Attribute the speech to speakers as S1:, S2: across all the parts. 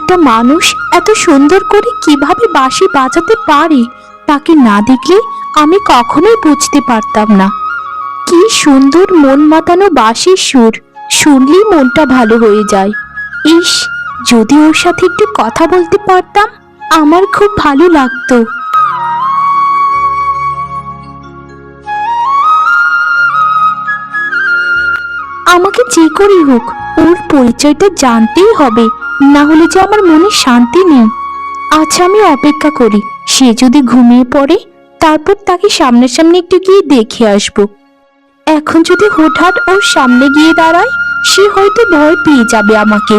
S1: একটা মানুষ এত সুন্দর করে কিভাবে বাঁশি বাজাতে পারে তাকে না দেখলে আমি কখনোই বুঝতে পারতাম না। কি সুন্দর মন মাতানো বাঁশির সুর, শুনলেই মনটা ভালো হয়ে যায়। ইস, যদি ওর সাথে একটু কথা বলতে পারতাম আমার খুব ভালো লাগতো। আমাকে যে করেই হোক ওর পরিচয়টা জানতেই হবে, না হলে যে আমার মনে শান্তি নেই। আচ্ছা, আমি অপেক্ষা করি, সে যদি ঘুমিয়ে পড়ে তারপর তাকে সামনাসামনি একটু গিয়ে দেখে আসবো। এখন যদি হঠাৎ ওর সামনে গিয়ে দাঁড়ায় সে হয়তো ভয় পেয়ে যাবে আমাকে।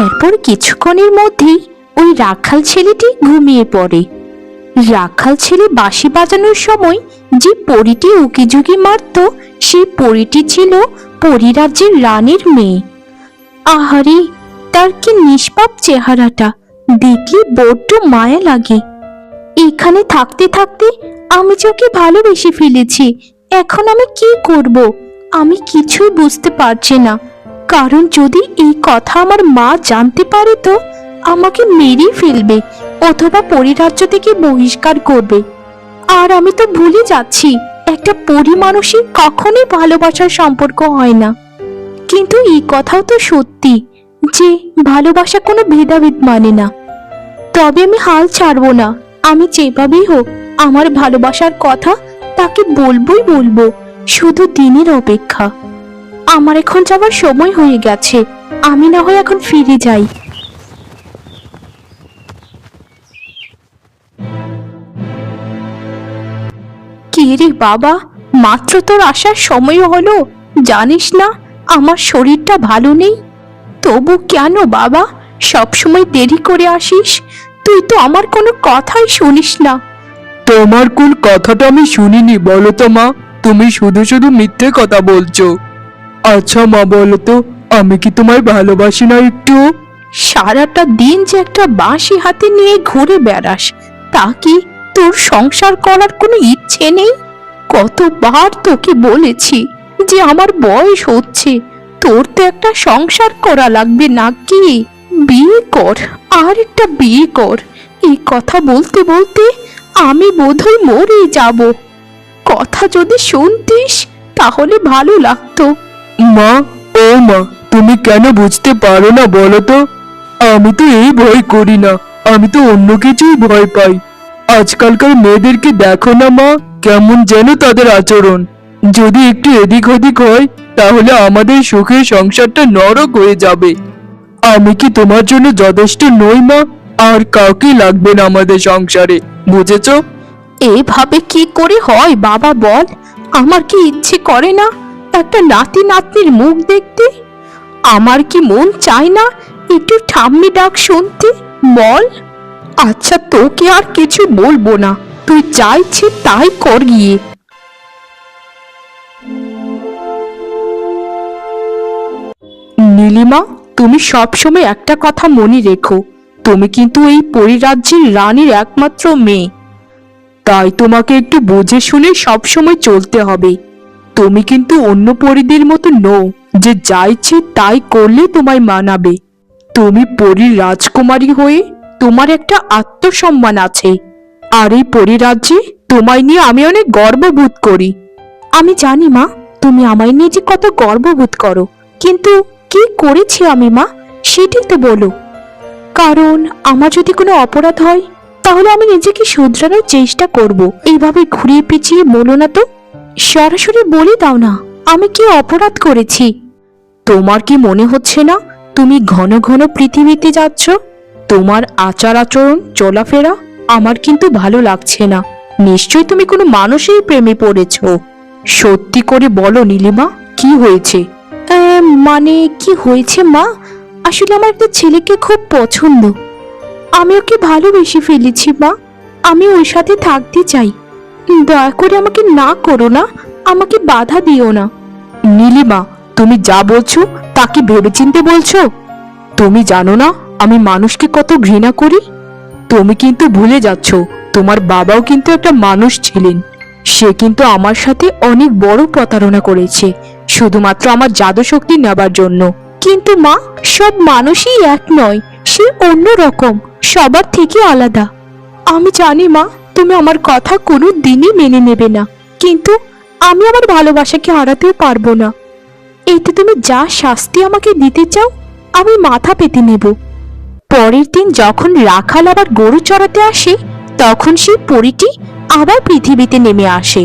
S1: এরপর কিছুক্ষণের মধ্যেই ওই রাখাল ছেলেটি ঘুমিয়ে পড়ে। রাখাল ছেলে বাঁশি বাজানোর সময় যে পরীটি উকিঝুঁকি মারত সেই পরীটি ছিল পরীরাজ্যের রানীর মেয়ে। আহারে, তার কি নিষ্পাপ চেহারাটা, দেখলে বড্ড মায়া লাগে। এখানে থাকতে থাকতে আমি যে ওকে ভালোবেসে ফেলেছি। এখন আমি কি করব আমি কিছুই বুঝতে পারছি না। কারণ যদি এই কথা আমার মা জানতে পারে তো আমাকে মেরে ফেলবে অথবা পরিরাজ্য থেকে বহিষ্কার করবে। আর আমি তো ভুলে যাচ্ছি একটা পরি মানুষই কখনোই ভালোবাসার সম্পর্ক হয় না। কিন্তু এই কথাও তো সত্যি যে ভালোবাসা কোনো ভেদাভেদ মানে না। তবে আমি হাল ছাড়বো না, আমি যেভাবেই হোক আমার ভালোবাসার কথা তাকে বলবোই বলবো। শুধু দিনের অপেক্ষা। আমার এখন যাওয়ার সময় হয়ে গেছে, আমি না হয় এখন ফিরে যাই। কে রে বাবা, মাত্র তোর আসার সময় হলো, জানিস না আমার শরীরটা ভালো নেই? তবু কেন বাবা সবসময় দেরি করে আসিস? তুই তো আমার কোনো কথাই শুনিস না।
S2: তোমার কোন কথাটা আমি শুনিনি বলো তো মা, তুমি শুধু শুধু মিথ্যে কথা বলছো। আচ্ছা মা, বলো তো আমি কি তোমায় ভালোবাসি না একটু?
S1: সারাটা দিন যে একটা বাঁশি হাতে নিয়ে ঘুরে বেড়াস, তা কি তোর সংসার করার কোনো ইচ্ছে নেই? কতবার তোকে বলেছি যে আমার বয়স হচ্ছে, তোর তো একটা সংসার করা লাগবে নাকি? বিয়ে কর, আর একটা বিয়ে কর। এই কথা বলতে বলতে আমি বোধহয় মরে যাব। কথা যদি শুনতিস তাহলে ভালো লাগতো।
S2: মা, ও মা, তুমি কেন বুঝতে পারো না বলো তো? আমি তো এই ভয় করি না, আমি তো অন্য কিছুই ভয় পাই। আজকালকার মেয়েদেরকে দেখো না মা, কেমন যেন তাদের আচরণ। যদি একটু এদিক ওদিক হয় তাহলে আমাদের সুখের সংসারটা নরক হয়ে যাবে। আমি কি তোমার জন্য যথেষ্ট নই মা? আর কাউকে লাগবে না আমাদের সংসারে, বুঝেছো?
S1: এভাবে কি করে হয় বাবা বল? আমার কি ইচ্ছে করে না একটা নাতি নাতনির মুখ দেখতে? আমার কি মন চায় না একটু ঠাম্মি ডাক শুনতে? বল। আচ্ছা, তোকে আর কিছু বলবো না, তুই যা ইচ্ছে তাই কর গিয়ে।
S2: নীলিমা, তুমি সবসময় একটা কথা মনে রেখো, তুমি কিন্তু এই পরিরাজ্যের রানীর একমাত্র মেয়ে। তাই তোমাকে একটু বুঝে শুনে সবসময় চলতে হবে। তুমি কিন্তু অন্য পরীদের মতো নও যে যা ইচ্ছে তাই করলে তোমায় মানাবে। তুমি পরীর রাজকুমারী হয়ে তোমার একটা আত্মসম্মান আছে। আর এই পরিরাজ্যে তোমায় নিয়ে আমি অনেক গর্ববোধ করি।
S1: আমি জানি মা, তুমি আমায় নিয়ে যে কত গর্ববোধ করো, কিন্তু কি করেছি আমি মা সেটাই তো বলো। কারণ আমার যদি কোনো অপরাধ হয় তাহলে আমি নিজেকে শুধরানোর চেষ্টা করব। এইভাবে ঘুরিয়ে পেঁচিয়ে বলো না তো, সরাসরি বলে দাও না আমি কি অপরাধ করেছি।
S2: তোমার কি মনে হচ্ছে না তুমি ঘন ঘন পৃথিবীতে যাচ্ছ? তোমার আচার আচরণ চলাফেরা আমার কিন্তু ভালো লাগছে না। নিশ্চয়ই তুমি কোনো মানুষের প্রেমে পড়েছো। সত্যি করে বলো নীলিমা, কি হয়েছে?
S1: মানে কি হয়েছে মা, আসলে আমার একটা ছেলেকে খুব পছন্দ। আমি ওকে ভালোবেসে ফেলেছি মা, আমি ওর সাথে থাকতে চাই। দয়া করে আমাকে না করো না, আমাকে বাধা দিও না।
S2: নীলিমা, তুমি যা বলছো তা কি ভেবেচিন্তে বলছো? তুমি জানো না আমি মানুষকে কত ঘৃণা করি? তুমি কিন্তু ভুলে যাচ্ছ তোমার বাবাও কিন্তু একটা মানুষ ছিলেন। সে কিন্তু আমার সাথে অনেক বড় প্রতারণা করেছে শুধুমাত্র আমার জাদু শক্তি নেবার জন্য।
S1: কিন্তু মা, সব মানুষই এক নয়, সে অন্যরকম, সবার থেকে আলাদা।
S2: আমি জানি মা, তুমি আমার কথা কোনো দিনই মেনে নেবে না, কিন্তু আমি আমার ভালোবাসাকে হারাতেও পারবো না।
S1: এতে তুমি যা শাস্তি আমাকে দিতে চাও আমি মাথা পেতে নেব। পরের দিন যখন রাখাল আবার গরু চড়াতে আসে, তখন সেই পরীটি আবার পৃথিবীতে নেমে আসে।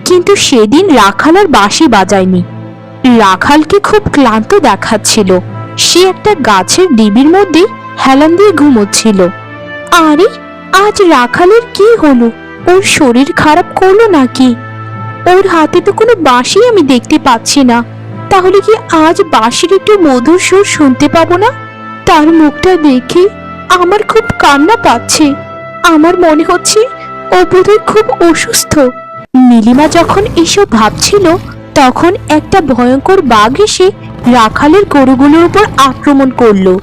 S1: কিন্তু সেদিন রাখাল আর বাঁশি বাজায়নি। রাখালকে খুব ক্লান্ত দেখাচ্ছিল। সে একটা গাছের ডিবির মধ্যে হেলান দিয়ে ঘুমোচ্ছিল। আরে, আজ রাখালের কি হলো? ওর শরীর খারাপ করলো নাকি? ওর হাতে তো কোনো বাঁশি আমি দেখতে পাচ্ছি না। তাহলে কি আজ বাঁশির একটু মধুর সুর শুনতে পাবো না? তার মুখটা দেখে আমার খুব কান্না পাচ্ছে। আমার মনে হচ্ছে ও বোধহয় খুব অসুস্থ। নীলিমা যখন এসব ভাবছিল, তখন একটা ভয়ঙ্কর বাঘ এসে রাখালের গরুগুলোর উপর আক্রমণ করলো।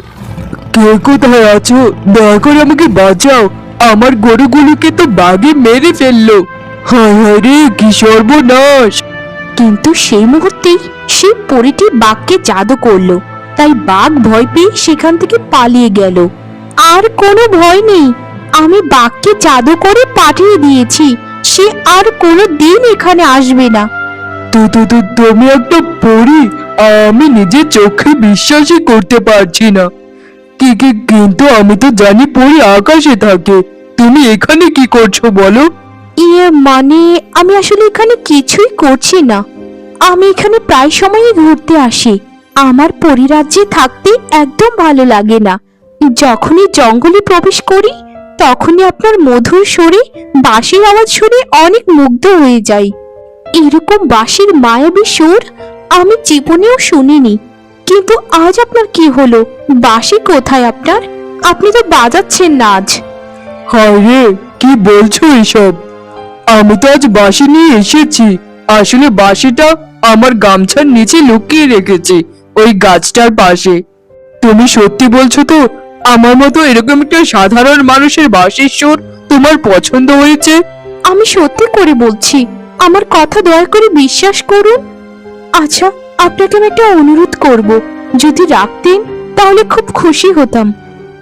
S2: কে কোথায় আছো? দয়া করে আমাকে বাঁচাও, আমার গরুগুলোকে তো বাঘে মেরে ফেললো। হায় হায় রে, কি সর্বনাশ!
S1: কিন্তু সেই মুহূর্তেই সেই পরীটি বাঘকে জাদু করলো, তাই বাঘ ভয় পেয়ে সেখান থেকে পালিয়ে গেল। আর কোনো ভয় নেই, আমি বাঘকে জাদু করে পাঠিয়ে দিয়েছি। সে আর কোনো দিন এখানে আসবে না।
S2: তুমি একটা পরী? আমি নিজের চোখে বিশ্বাসই করতে পারছি না। কিন্তু আমি তো জানি পরী আকাশে থাকে। তুমি এখানে কি করছো বলো?
S1: মানে আমি আসলে এখানে কিছুই করছি না। আমি এখানে প্রায় সময়ই ঘুরতে আসি। আমার পরিরাজ্যে থাকতে একদম ভালো লাগে না। যখনই জঙ্গলে প্রবেশ করি, তখনই আপনার মধুর সুরে বাঁশির আওয়াজ শুনে অনেক মুগ্ধ হয়ে যাই। এরকম বাঁশির মায়াবী সুর আমি জীবনেও শুনিনি। কিন্তু আজ আপনার কি হলো? বাঁশি কোথায় আপনার? আপনি তো বাজাচ্ছেন না আজ।
S2: হায় রে, কি বলছো এসব? আমি তো আজ বাঁশি নিয়ে এসেছি। আসলে বাঁশিটা আমার গামছার নিচে লুকিয়ে রেখেছি, ওই গাছটার পাশে। তুমি সত্যি বলছো তো? আমার মতো এরকম একটা সাধারণ মানুষের বাঁশির সুর তোমার পছন্দ হয়েছে?
S1: আমি সত্যি করে বলছি, আমার কথা দয়া করে বিশ্বাস করুন। আচ্ছা, আপনাকে আমি একটা অনুরোধ করব, যদি রাখতেন তাহলে খুব খুশি হতাম।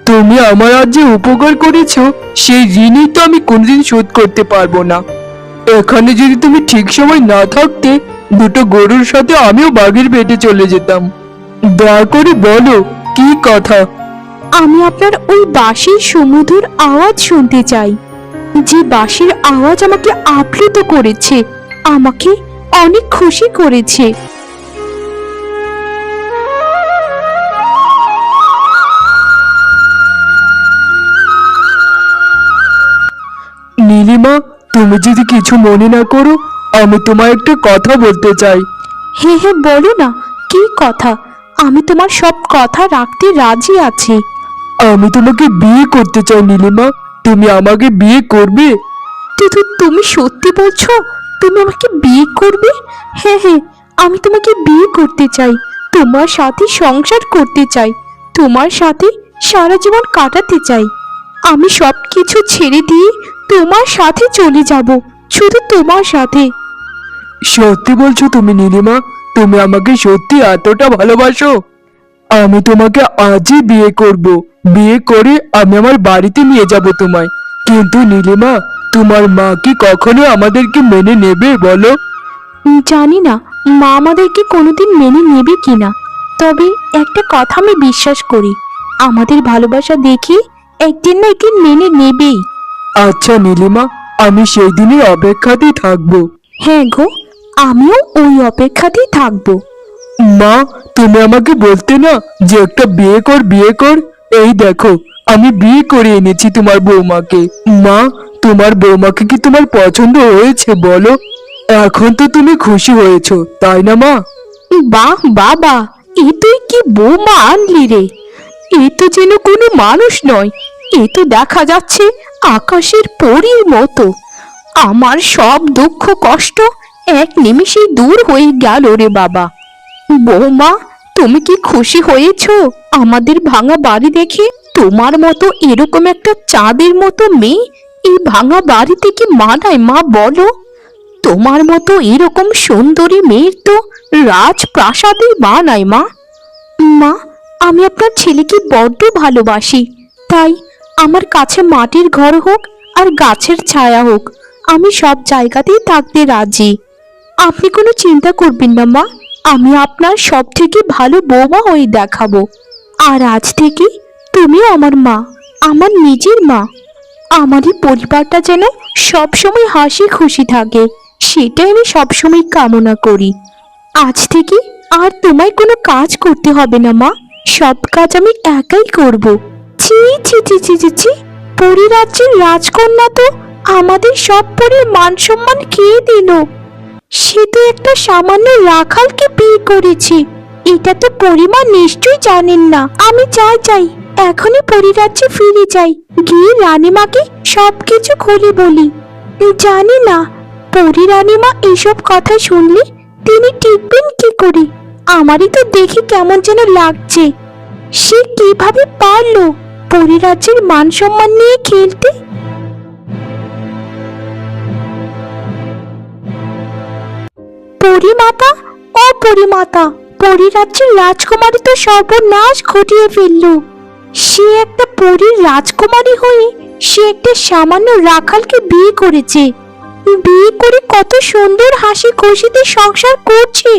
S2: তুমি আমার আজ যে উপকার করেছো, সেই ঋণই তো আমি কোনোদিন শোধ করতে পারবো না। এখানে যদি তুমি ঠিক সময় না থাকতে, দুটো গরুর সাথে আমিও বাঘের পেটে চলে যেতাম। দয়া করে বলো, কি কথা?
S1: আমি আপনার ওই বাঁশির সুমধুর আওয়াজ শুনতে চাই, যে বাঁশির আওয়াজ আমাকে আপ্লুত করেছে, আমাকে অনেক খুশি করেছে।
S2: নীলিমা, তুমি যদি কিছু মনে না করো, আমি তোমায় একটা কথা বলতে চাই।
S1: হ্যাঁ হ্যাঁ, বলো না, কি কথা? আমি তোমার সব কথা রাখতে রাজি আছি।
S2: আমি তোমাকে বিয়ে করতে চাই নীলিমা। তুমি আমাকে বিয়ে করবে?
S1: তুমি সত্যি বলছো? তুমি আমাকে বিয়ে করবে? হ্যাঁ হ্যাঁ, আমি তোমাকে বিয়ে করতে চাই, তোমার সাথে সংসার করতে চাই, তোমার সাথে সারা জীবন কাটাতে চাই। আমি সবকিছু ছেড়ে দিয়ে তোমার সাথে চলে যাব, শুধু তোমার সাথে।
S2: সত্যি বলছো তুমি নীলিমা? তুমি আমাকে সত্যি এতটা ভালোবাসো? আমি তোমাকে আজই বিয়ে করব। বিয়ে করে আমি আমার বাড়িতে নিয়ে যাব তোমায়। কিন্তু নীলিমা, তোমার মা কি কখনো আমাদেরকে মেনে নেবে বলো?
S1: জানি না মা আমাদেরকে কোনোদিন মেনে নেবে কিনা, তবে একটা কথা আমি বিশ্বাস করি, আমাদের ভালোবাসা দেখে একদিন না একদিন মেনে নেবেই।
S2: আচ্ছা নীলিমা, আমি সেই দিনের অপেক্ষাতেই থাকবো।
S1: হ্যাঁ গো, আমিও ওই অপেক্ষাতেই থাকবো।
S2: মা, তুমি আমাকে বলতে না যে একটা বিয়ে কর, বিয়ে কর? এই দেখো, আমি বিয়ে করে এনেছি তোমার বৌমাকে। মা, তোমার বৌমাকে কি তোমার পছন্দ হয়েছে বলো? এখন তো তুমি খুশি হয়েছো, তাই না মা?
S1: বাহ বাবা, এ তুই কি বৌমা আনলি রে! এ তো যেন কোনো মানুষ নয়, এ তো দেখা যাচ্ছে আকাশের পরীর মতো। আমার সব দুঃখ কষ্ট এক নিমিষেই দূর হয়ে গেল রে বাবা। বৌমা, তুমি কি খুশি হয়েছো আমাদের ভাঙা বাড়ি দেখে? তোমার মতো এরকম একটা চাঁদের মতো মেয়ে এই ভাঙা বাড়িতে কি মানায় মা বলো? তোমার মতো এরকম সুন্দরী মেয়ের তো রাজপ্রাসাদেই বানায় মা। মা, আমি আপনার ছেলেকে বড্ড ভালোবাসি। তাই আমার কাছে মাটির ঘর হোক আর গাছের ছায়া হোক, আমি সব জায়গাতেই থাকতে রাজি। আপনি কোনো চিন্তা করবেন না মা, আমি আপনার সব থেকে ভালো বৌমা হয়ে দেখাবো। আর আজ থেকে তুমিও আমার মা, আমার নিজের মা। আমারই পরিবারটা যেন সবসময় হাসি খুশি থাকে, সেটাই আমি সবসময় কামনা করি। আজ থেকে আর তোমায় কোনো কাজ করতে হবে না মা, সব কাজ আমি একাই করব। ছি ছি ছি ছি ছি ছি, পরিরাজ্যের রাজকন্যা তো আমাদের সব পরির মান সম্মান খেয়ে দিল। সে তো একটা সামান্য রাখালকে বিয়ে করেছে, এটা তো পরিমা নিশ্চয়ই জানেন না। আমি চাই এখনই পরিরাজ্যে ফিরে যাই, গিয়ে রানীমাকে সবকিছু খুলে বলি। জানি না পরি রানীমা এইসব কথা শুনলে তিনি টিকবেন কি করে। আমারই তো দেখে কেমন যেন লাগছে, সে কিভাবে পারলো পরিরাজ্যের মান সম্মান নিয়ে খেলতে। পরিমাতা, ও পরিমাতা, পরিরাজ্যের রাজকুমারী তো সর্বনাশ ঘটিয়ে ফেললো। সে একটা পরীর রাজকুমারী হয়ে সে একটা সামান্য রাখালকে বিয়ে করেছে, বিয়ে করে কত সুন্দর হাসি খুশিতে সংসার করছে।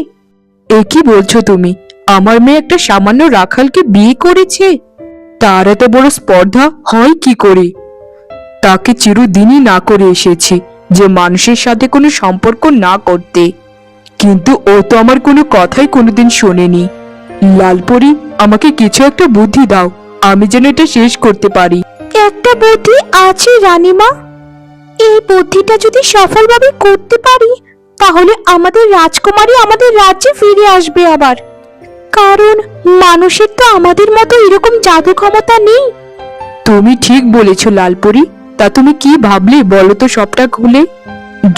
S2: এ কি বলছো তুমি? আমার মেয়ে একটা সামান্য রাখালকে বিয়ে করেছে? তার এত বড় স্পর্ধা হয় কি করে? তাকে চিরদিনই না করে এসেছি যে মানুষের সাথে কোনো সম্পর্ক না করতে, কিন্তু ও তো আমার কোনো কথাই কোনোদিন শোনেনি। লালপরি, আমাকে কিছু একটা বুদ্ধি দাও, আমি যেন এটা শেষ করতে পারি।
S1: একটা বুদ্ধি আছে রানীমা, এই বুদ্ধিটা যদি সফলভাবে করতে পারি তাহলে আমাদের রাজকুমারী আমাদের রাজ্যে ফিরে আসবে আবার। কারণ মানুষের তো আমাদের মতো এরকম জাদু ক্ষমতা নেই।
S2: তুমি ঠিক বলেছো লালপরি, তা তুমি কি ভাবলে বলো তো সবটা খুলে?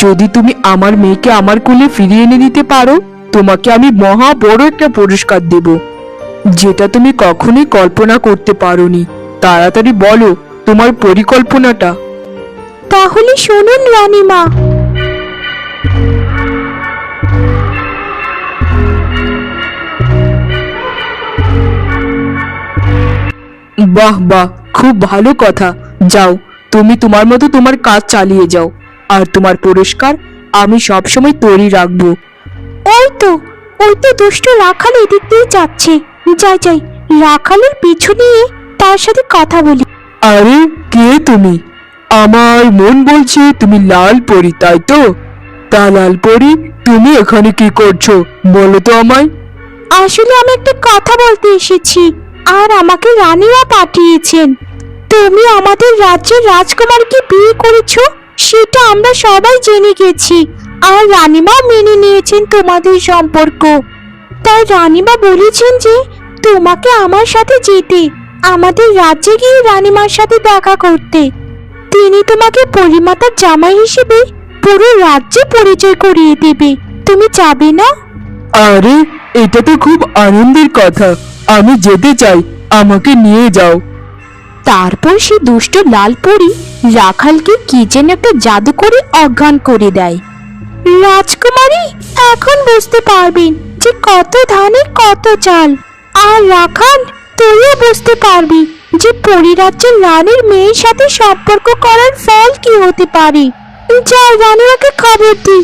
S2: যদি তুমি আমার মেয়েকে আমার কোলে ফিরিয়ে এনে দিতে পারো, তোমাকে আমি মহা বড় একটা পুরস্কার দেব, যেটা তুমি কখনোই কল্পনা করতে পারোনি। তাড়াতাড়ি বলো তোমার পরিকল্পনাটা।
S1: তাহলে শুনুন রানীমা,
S2: বাহ বাহ, খুব ভালো কথা। যাও, তুমি তোমার মতো তোমার কাজ চালিয়ে যাও, আর তোমার পুরস্কার আমি সবসময় তৈরি রাখবো।
S1: ওই তো দুষ্ট রাখাল এদিক দিয়ে যাচ্ছে। যাই রাখালের পিছু নিয়ে তার সাথে কথা বলি।
S2: আরে, কে তুমি? আমার মন বলছে তুমি লালপরি, তাই তো? তা লালপরি, তুমি এখানে কি করছো বলো তো আমায়।
S1: আসলে আমি একটা কথা বলতে এসেছি, আর আমাকে রানীমা পাঠিয়েছেন। তুমি আমাদের রাজ্যের রাজকুমারকে বিয়ে করেছো, সেটা আমরা সবাই জেনে গেছি, আর রানীমাও মেনে নিয়েছেন তোমাদের সম্পর্ক। তাই রানীমা বলেছেন যে তোমাকে আমার সাথে যেতে, আমাদের রাজ্যে গিয়ে রানীমার সাথে দেখা করতে। তিনি তোমাকে পরিমাতার জামাই হিসেবে পুরো রাজ্যে পরিচয় করিয়ে দেবে। তুমি যাবে না?
S2: আরে, এটা তো খুব আনন্দের কথা, আমি যেতে চাই, আমাকে নিয়ে যাও।
S1: তারপর সে দুষ্ট লালপরি রাখালকে কি যেন একটা জাদু করে অজ্ঞান করে দেয়। রাজকুমারী এখন বুঝতে পারবেন যে কত ধানে কত চাল। আর রাখাল, তুইও বুঝতে পারবি যে পরিরাজ্যের রানীর মেয়ের সাথে সম্পর্ক করার ফল কি হতে পারে। যা রানীমাকে খবর দি।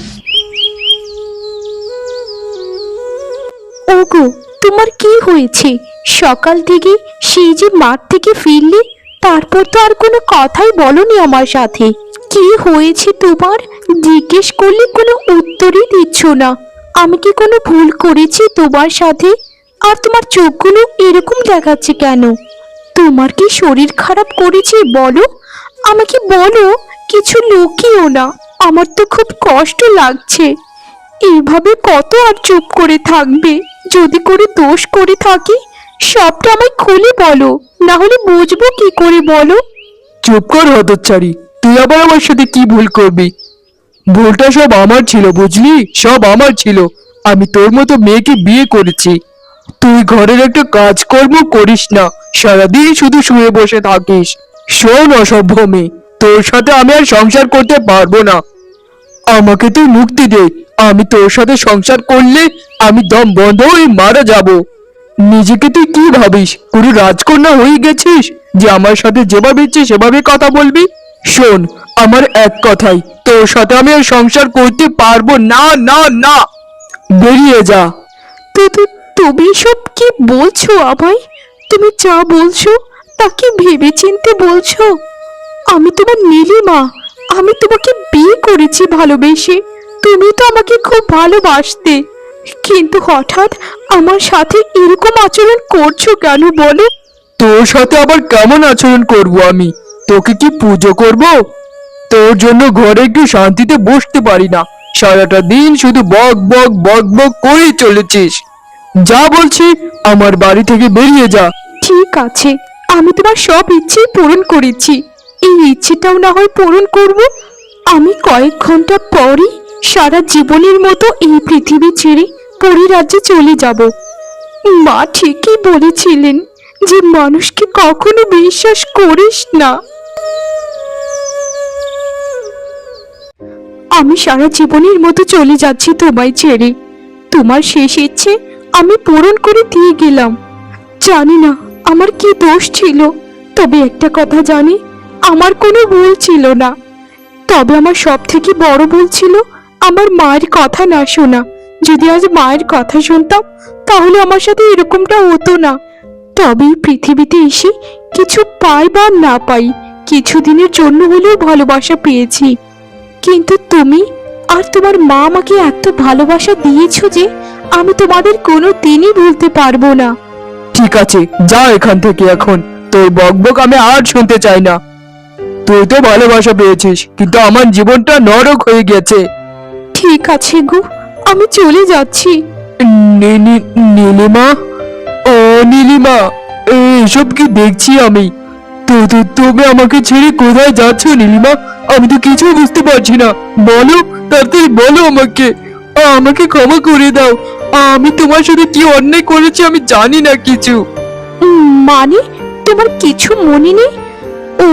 S1: ওগো, তোমার কি হয়েছে? সকাল থেকে সেই যে মাঠ থেকে ফিরলে, তারপর তো আর কোনো কথাই বলনি আমার সাথে। কি হয়েছে তোমার? জিজ্ঞেস করলে কোনো উত্তরই দিচ্ছ না। আমি কি কোনো ভুল করেছি তোমার সাথে? আর তোমার চোখগুলো এরকম দেখাচ্ছে কেন? তোমার কি শরীর খারাপ করেছে বলো, আমাকে বলো, কিছু লুকিও না। আমার তো খুব কষ্ট লাগছে। এইভাবে কত আর চুপ করে থাকবে? যদি করে দোষ করে থাকি সবটা আমায় খুলে বলো, না হলে বুঝবো কি করে বলো।
S2: চুপ কর হতচ্ছাড়ি, তুই আবার আমার সাথে কি ভুল করবি? ভুলটা সব আমার ছিল, বুঝলি? সব আমার ছিল। আমি তোর মতো মেয়েকে বিয়ে করেছি। তুই ঘরের একটা কাজকর্ম করিস না, সারাদিন শুধু শুয়ে বসে থাকিস। শোন অসভ্য মেয়ে, তোর সাথে আমি আর সংসার করতে পারবো না। আমাকে তুই মুক্তি দে, আমি তোর সাথে সংসার করলে আমি দম বন্ধ হয়ে মারা যাব। নিজেকে তুই কি ভাবিস, কোনো রাজকন্যা হয়ে গেছিস যে আমার সাথে যেভাবে ইচ্ছে সেভাবে কথা বলবি? শোন, আমার এক কথাই, তোর সাথে আমি আর সংসার করতে পারবো না, না, না। বেরিয়ে যা।
S1: তুমি সব কি বলছো আমায়? তুমি যা বলছো তা কি ভেবেচিন্তে বলছো? আমি তোমার নীলিমা, আমি তোমাকে বিয়ে করেছি ভালোবেসে। তুমি তো আমাকে খুব ভালোবাসতে, কিন্তু হঠাৎ আমার সাথে এরকম আচরণ করছো কেন বলো?
S2: তোর সাথে আবার কেমন আচরণ করব আমি? তোকে কি পুজো করব? তোর জন্য ঘরে একটু শান্তিতে বসতে পারি না, সারাটা দিন শুধু বক বক বক বক করেই চলেছিস। যা বলছি, আমার বাড়ি থেকে বেরিয়ে যা।
S1: ঠিক আছে, আমি তোমার সব ইচ্ছেই পূরণ করেছি, এই ইচ্ছেটাও না হয় পূরণ করব। আমি কয়েক ঘন্টা পরই সারা জীবনের মতো এই পৃথিবী ছেড়ে পরিরাজ্যে চলে যাব। মা ঠিকই বলেছিলেন যে মানুষকে কখনো বিশ্বাস করিস না। আমি সারা জীবনের মতো চলে যাচ্ছি তোমায় ছেড়ে। তোমার শেষ ইচ্ছে আমি পূরণ করে দিয়ে গেলাম। জানি না আমার কি দোষ ছিল, তবে একটা কথা জানি, আমার কোনো ভুল ছিল না। তবে আমার সব থেকে বড় ভুল ছিল আমার মায়ের কথা না শোনা। যদি আজ মায়ের কথা শুনতাম তাহলে আমার সাথে এরকমটা হতো না। তবে এই পৃথিবীতে এসে কিছু পাই বা না পাই, কিছুদিনের জন্য হলেও ভালোবাসা পেয়েছি। কিন্তু তুমি আর তোমার মা আমাকে এত ভালোবাসা দিয়েছো যে আমি তোমাদের কোনো দিনই ভুলতে পারবো না।
S2: ঠিক আছে, যা এখান থেকে এখন। তোর বকবক আমি আর শুনতে চাই না। তুই তো ভালোবাসা পেয়েছিস, কিন্তু আমার জীবনটা নরক হয়ে গেছে।
S1: ঠিক আছে গো, আমি চলে যাচ্ছি।
S2: নীলিমা, ও নীলিমা, এসব কি দেখছি আমি? তুমি আমাকে ছেড়ে কোথায় যাচ্ছ নীলিমা? আমি তো কিছু বুঝতে পারছি না। বলো, তাড়াতাড়ি বলো আমাকে। আমাকে ক্ষমা করে দাও। আমি তোমার সাথে কি অন্যায় করেছি আমি জানি না কিছু।
S1: মানে তোমার কিছু মনে নেই? ও,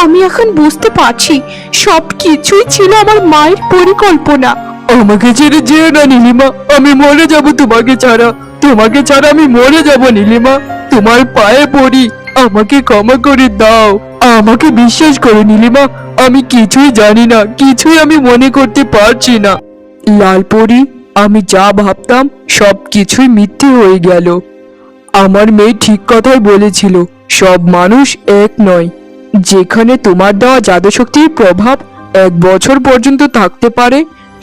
S1: আমি এখন বুঝতে পারছি, সব কিছুই ছিল আমার মায়ের পরিকল্পনা।
S2: আমাকে ছেড়ে যেও না নীলিমা, আমি মরে যাব তোমাকে ছাড়া। তোমাকে ছাড়া আমি মরে যাব নীলিমা। তোমার পায়ে পড়ি, আমাকে ক্ষমা করে দাও। আমাকে বিশ্বাস করো নীলিমা, আমি কিছুই জানি না, কিছুই আমি মনে করতে পারছি না। লালপরি, আমি যা ভাবতাম সব কিছুই মিথ্যে হয়ে গেল। আমার মেয়ে ঠিক কথাই বলেছিল, সব মানুষ এক নয়। যেখানে তোমার দেওয়া জাদুশক্তির প্রভাব 1 বছর পর্যন্ত থাকতে পারে,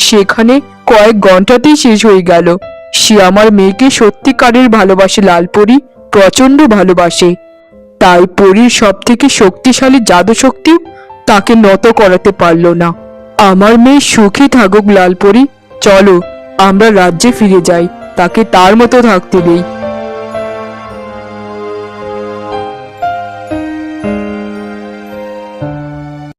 S2: সেখানে কয়েক ঘন্টাতেই শেষ হয়ে গেল। সে আমার মেয়েকে সত্যিকারের ভালোবাসে লালপরি, প্রচন্ড ভালোবাসে। তাই পরীর সব থেকে শক্তিশালী জাদুশক্তিও তাকে নত করাতে পারল না। আমার মেয়ে সুখী থাকুক লালপরি। চলো আমরা রাজ্যে ফিরে যাই, তাকে তার মতো থাকতে দেই।